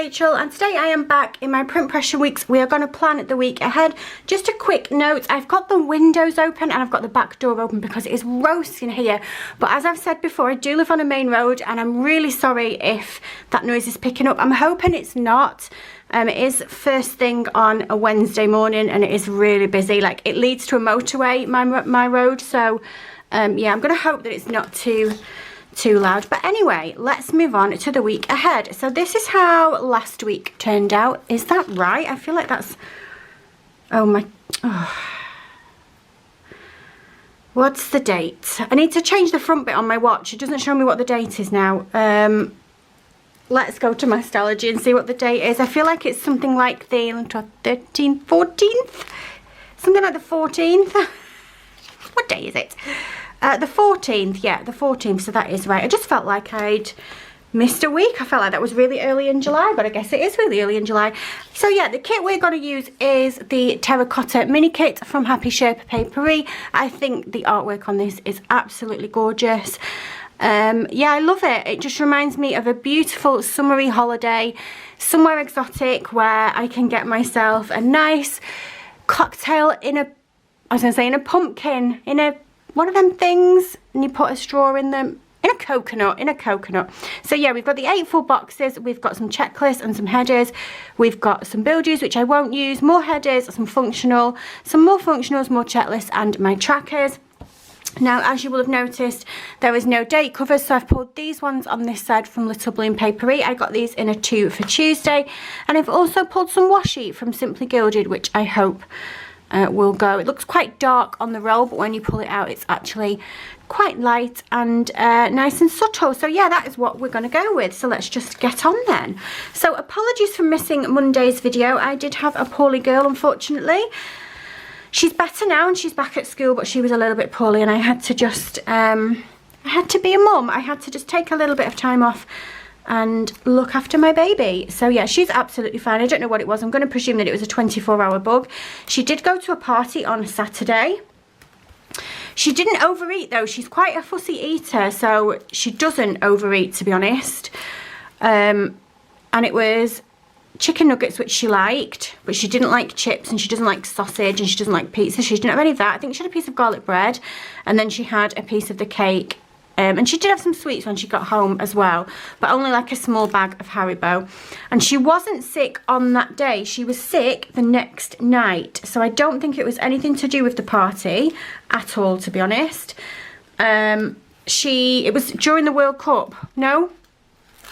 Rachel, and today I am back in my print pressure weeks. We are going to plan the week ahead. Just a quick note, I've got the windows open and I've got the back door open because it is roasting here. But as I've said before, I do live on a main road and I'm really sorry if that noise is picking up. I'm hoping it's not. It is first thing on a Wednesday morning and it is really busy. Like, it leads to a motorway, my road, so yeah, I'm going to hope that it's not too loud. But anyway, let's move on to the week ahead. So this is how last week turned out. Is that right? I feel like that's, oh my, oh. What's the date? I need to change the front bit on my watch. It doesn't show me what the date is now. Let's go to my Stylogy and see what the date is. I feel like it's something like the 13th, 14th? Something like the 14th. What day is it? The 14th, yeah, the 14th, so that is right. I just felt like I'd missed a week. I felt like that was really early in July, but I guess it is really early in July. So yeah, the kit we're going to use is the terracotta mini kit from Happy Sherpa Papery. I think the artwork on this is absolutely gorgeous. Yeah, I love it. It just reminds me of a beautiful summery holiday, somewhere exotic where I can get myself a nice cocktail in a, I was going to say in a pumpkin, in a, one of them things, and you put a straw in them, in a coconut. So yeah, we've got the 8 full boxes, we've got some checklists and some headers, we've got some build-use, which I won't use, more headers, some functional, some more functionals, more checklists, and my trackers. Now, as you will have noticed, there is no date covers, so I've pulled these ones on this side from Little Bloom Papery. I got these in a 2 for Tuesday, and I've also pulled some washi from Simply Gilded, which I hope will go. It looks quite dark on the roll, but when you pull it out, it's actually quite light and nice and subtle. So yeah, that is what we're going to go with. So let's just get on then. So apologies for missing Monday's video. I did have a poorly girl, unfortunately. She's better now and she's back at school, but she was a little bit poorly and I had to just, I had to be a mum. I had to just take a little bit of time off and look after my baby. So yeah, she's absolutely fine. I don't know what it was. I'm going to presume that it was a 24-hour bug. She did go to a party on Saturday. She didn't overeat though. She's quite a fussy eater, so she doesn't overeat, to be honest. And it was chicken nuggets, which she liked, but she didn't like chips, and she doesn't like sausage, and she doesn't like pizza. She didn't have any of that. I think she had a piece of garlic bread, and then she had a piece of the cake. And she did have some sweets when she got home as well, but only like a small bag of Haribo. And she wasn't sick on that day. She was sick the next night. So I don't think it was anything to do with the party at all, to be honest. It was during the World Cup. No?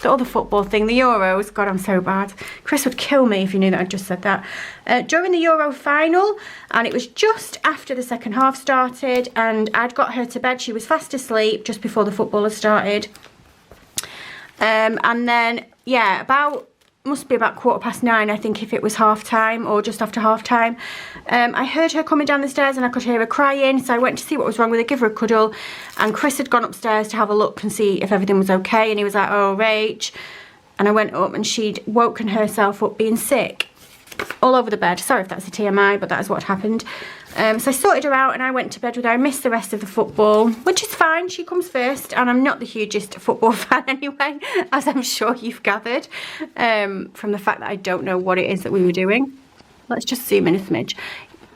The other football thing, the Euros. God, I'm so bad. Chris would kill me if he knew that I'd just said that. During the Euro final, and it was just after the second half started, and I'd got her to bed. She was fast asleep just before the football had started. And then, yeah, must be about 9:15, I think, if it was half time or just after half time. I heard her coming down the stairs and I could hear her crying, so I went to see what was wrong with her, give her a cuddle, and Chris had gone upstairs to have a look and see if everything was okay, and he was like, oh, Rach. And I went up and she'd woken herself up being sick all over the bed. Sorry if that's a TMI, but that is what happened. So I sorted her out and I went to bed with her. I missed the rest of the football, which is fine. She comes first, and I'm not the hugest football fan anyway, as I'm sure you've gathered from the fact that I don't know what it is that we were doing. Let's just zoom in a smidge.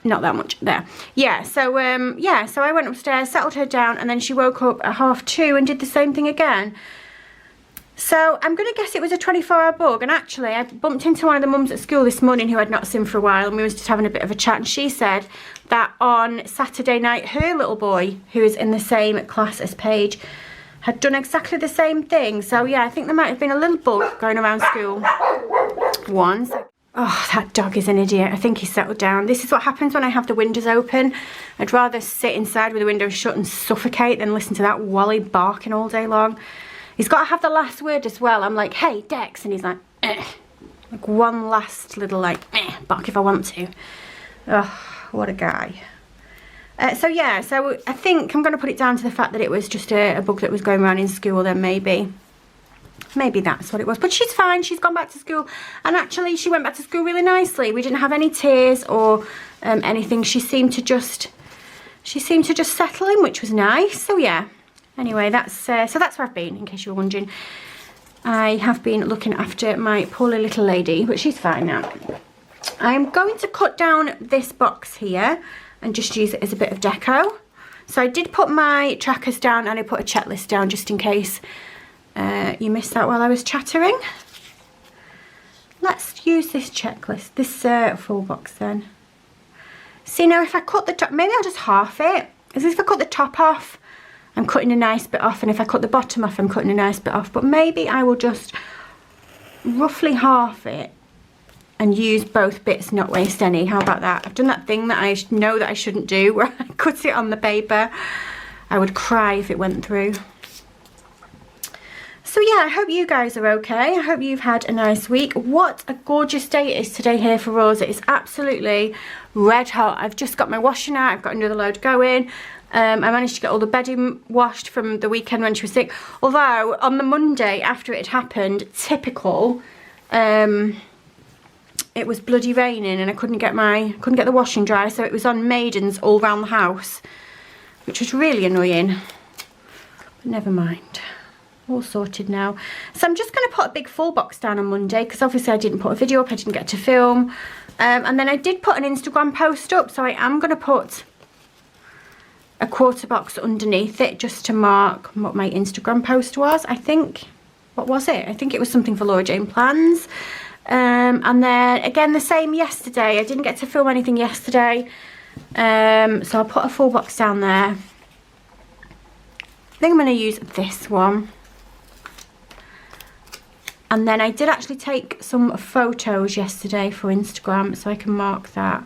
Not that much there. Yeah, so yeah, so I went upstairs, settled her down, and then she woke up at 2:30 and did the same thing again. So I'm going to guess it was a 24-hour bug, and actually I bumped into one of the mums at school this morning who I'd not seen for a while, and we was just having a bit of a chat, and she said that on Saturday night her little boy, who is in the same class as Paige, had done exactly the same thing. So yeah, I think there might have been a little bug going around school. One second. Oh, that dog is an idiot. I think he's settled down. This is what happens when I have the windows open. I'd rather sit inside with the windows shut and suffocate than listen to that Wally barking all day long. He's got to have the last word as well. I'm like, hey, Dex, and he's like, eh. Like one last little, like, bark if I want to. Oh, what a guy. So yeah, so I think I'm going to put it down to the fact that it was just a bug that was going around in school then, maybe. Maybe that's what it was. But she's fine. She's gone back to school. And actually, she went back to school really nicely. We didn't have any tears or anything. She seemed to just settle in, which was nice. So yeah. Anyway, that's so that's where I've been, in case you were wondering. I have been looking after my poorly little lady, but she's fine now. I'm going to cut down this box here and just use it as a bit of deco. So I did put my trackers down and I put a checklist down just in case you missed that while I was chattering. Let's use this checklist, this full box then. See, now if I cut the top, maybe I'll just half it. As if I cut the top off, I'm cutting a nice bit off, and if I cut the bottom off, I'm cutting a nice bit off. But maybe I will just roughly half it and use both bits, not waste any. How about that? I've done that thing that I know that I shouldn't do, where I cut it on the paper. I would cry if it went through. So yeah, I hope you guys are okay. I hope you've had a nice week. What a gorgeous day it is today here for us. It is absolutely red hot. I've just got my washing out. I've got another load going. I managed to get all the bedding washed from the weekend when she was sick. Although on the Monday after it had happened, typical, it was bloody raining and I couldn't get the washing dry, so it was on maidens all around the house, which was really annoying. But never mind. All sorted now. So I'm just going to put a big full box down on Monday because obviously I didn't put a video up, I didn't get to film. And then I did put an Instagram post up, so I am going to put a quarter box underneath it just to mark what my Instagram post was. I think, what was it? I think it was something for Laura Jane Plans. And then again the same yesterday. I didn't get to film anything yesterday. So I'll put a full box down there. I think I'm going to use this one. And then I did actually take some photos yesterday for Instagram, so I can mark that.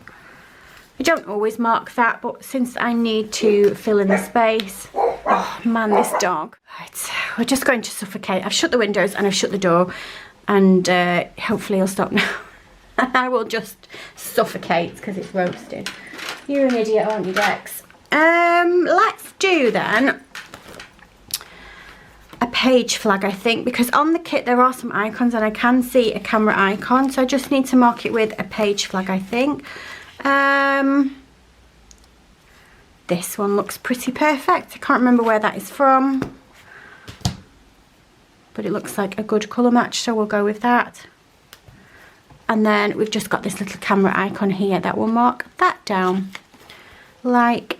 I don't always mark that, but since I need to fill in the space. Oh man, this dog. Right, we're just going to suffocate. I've shut the windows and I've shut the door, and hopefully he'll stop now. I will just suffocate because it's roasted. You're an idiot, aren't you, Dex? Let's do then a page flag, I think, because on the kit there are some icons and I can see a camera icon, so I just need to mark it with a page flag, I think. This one looks pretty perfect. I can't remember where that is from, but it looks like a good colour match, so we'll go with that. And then we've just got this little camera icon here that will mark that down like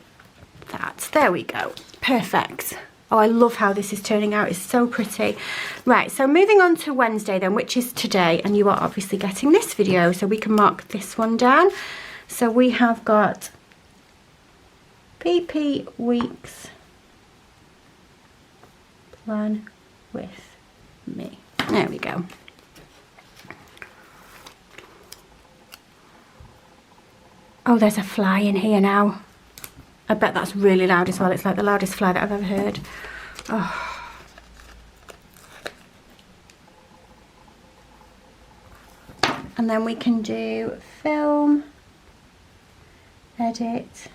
that. There we go. Perfect. Oh, I love how this is turning out. It's so pretty. Right, so moving on to Wednesday then, which is today, and you are obviously getting this video, so we can mark this one down. So we have got PP Weeks Plan with Me. There we go. Oh, there's a fly in here now. I bet that's really loud as well. It's like the loudest fly that I've ever heard. Oh. And then we can do film, edit,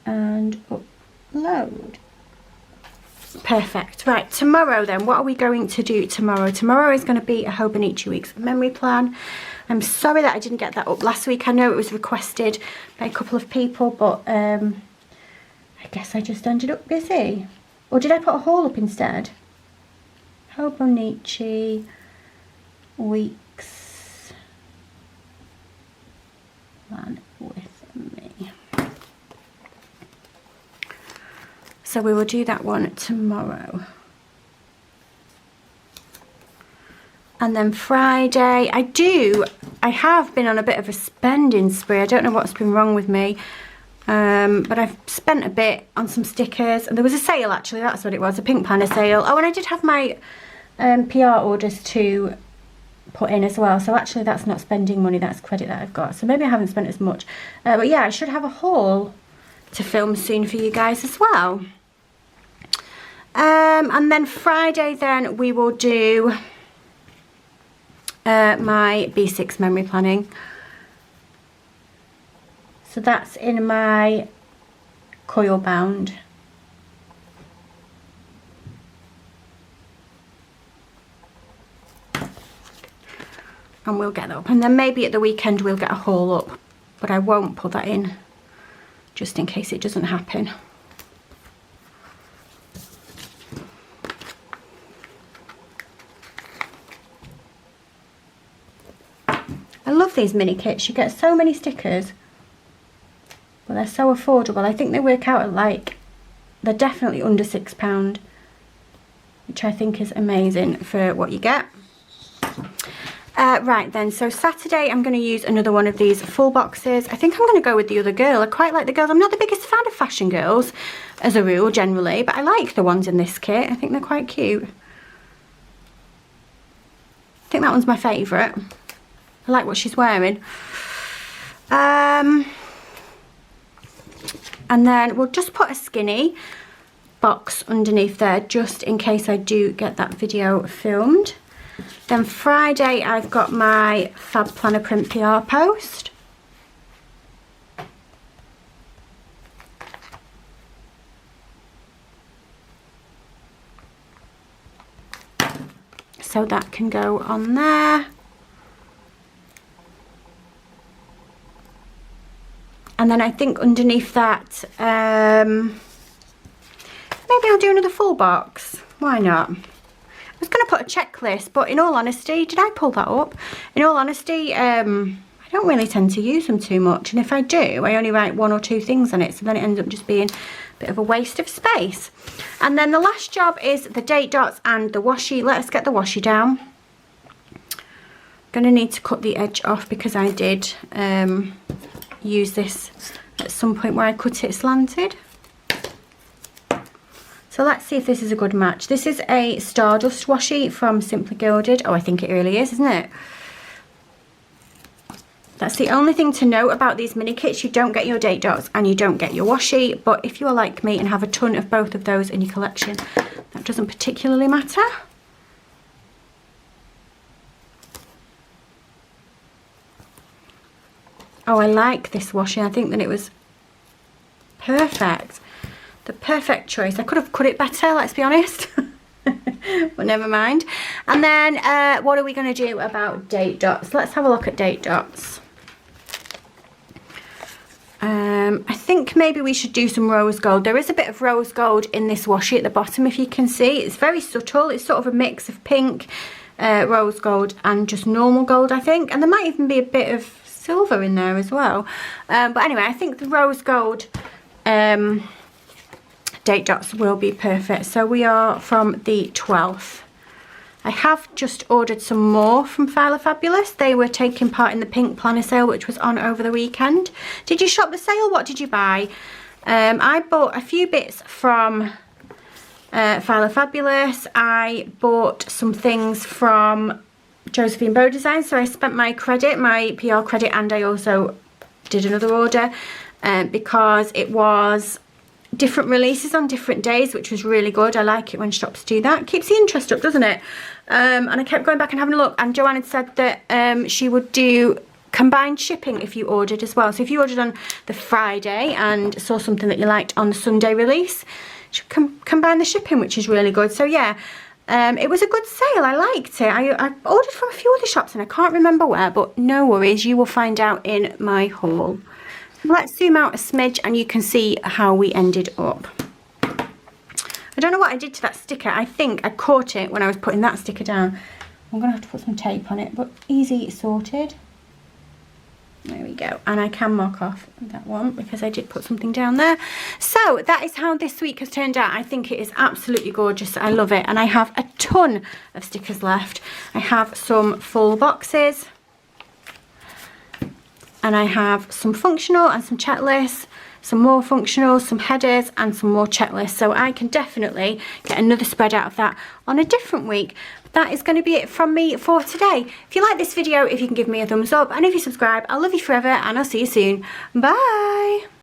and upload. Perfect. Right, tomorrow then, what are we going to do tomorrow? Tomorrow is going to be a Hobonichi Weeks memory plan. I'm sorry that I didn't get that up last week. I know it was requested by a couple of people, but I guess I just ended up busy. Or did I put a haul up instead? Hobonichi Weeks plan with me. So we will do that one tomorrow. And then Friday, I have been on a bit of a spending spree. I don't know what's been wrong with me. But I've spent a bit on some stickers. And there was a sale, actually, that's what it was, a Pink Planner sale. Oh, and I did have my PR orders to put in as well. So actually that's not spending money, that's credit that I've got. So maybe I haven't spent as much. But yeah, I should have a haul to film soon for you guys as well. And then Friday then we will do my B6 memory planning. So that's in my coil bound. And we'll get that up. And then maybe at the weekend we'll get a haul up. But I won't put that in, just in case it doesn't happen. love these mini kits. You get so many stickers, but they're so affordable. I think they work out at like, they're definitely under £6, which I think is amazing for what you get. Right then, so Saturday I'm going to use another one of these full boxes. I think I'm going to go with the other girl. I quite like the girls. I'm not the biggest fan of fashion girls as a rule generally, but I like the ones in this kit. I think they're quite cute. I think that one's my favourite. I like what she's wearing. And then we'll just put a skinny box underneath there just in case I do get that video filmed. Then Friday I've got my Fab Planner Print PR post. So that can go on there. And then I think underneath that, maybe I'll do another full box. Why not? I was going to put a checklist, but in all honesty, did I pull that up? In all honesty, I don't really tend to use them too much. And if I do, I only write 1 or 2 things on it. So then it ends up just being a bit of a waste of space. And then the last job is the date dots and the washi. Let's get the washi down. Going to need to cut the edge off because I did use this at some point where I cut it slanted. So let's see if this is a good match. This is a Stardust washi from Simply Gilded. Oh, I think it really is, isn't it? That's the only thing to note about these mini kits. You don't get your date dots and you don't get your washi. But if you are like me and have a ton of both of those in your collection, that doesn't particularly matter. Oh, I like this washi. I think that it was perfect. The perfect choice. I could have cut it better, let's be honest. But never mind. And then what are we going to do about date dots? Let's have a look at date dots. I think maybe we should do some rose gold. There is a bit of rose gold in this washi at the bottom, if you can see. It's very subtle. It's sort of a mix of pink, rose gold and just normal gold, I think. And there might even be a bit of silver in there as well. But anyway, I think the rose gold date dots will be perfect. So we are from the 12th. I have just ordered some more from File Fabulous. They were taking part in the pink planner sale which was on over the weekend. Did you shop the sale? What did you buy? I bought a few bits from File Fabulous. I bought some things from Josephine Bow Design. So I spent my credit, my PR credit, and I also did another order because it was different releases on different days, which was really good. I like it when shops do that. Keeps the interest up, doesn't it? And I kept going back and having a look, and Joanne had said that she would do combined shipping if you ordered as well. So if you ordered on the Friday and saw something that you liked on the Sunday release, she combine the shipping, which is really good. So yeah, it was a good sale. I liked it. I ordered from a few other shops and I can't remember where, but no worries, you will find out in my haul. Let's zoom out a smidge and you can see how we ended up. I don't know what I did to that sticker. I think I caught it when I was putting that sticker down. I'm going to have to put some tape on it, but easy sorted. There we go. And I can mark off that one because I did put something down there. So that is how this week has turned out. I think it is absolutely gorgeous. I love it. And I have a ton of stickers left. I have some full boxes. And I have some functional and some checklists, some more functional, some headers and some more checklists. So I can definitely get another spread out of that on a different week. But that is going to be it from me for today. If you like this video, if you can give me a thumbs up, and if you subscribe, I'll love you forever and I'll see you soon. Bye!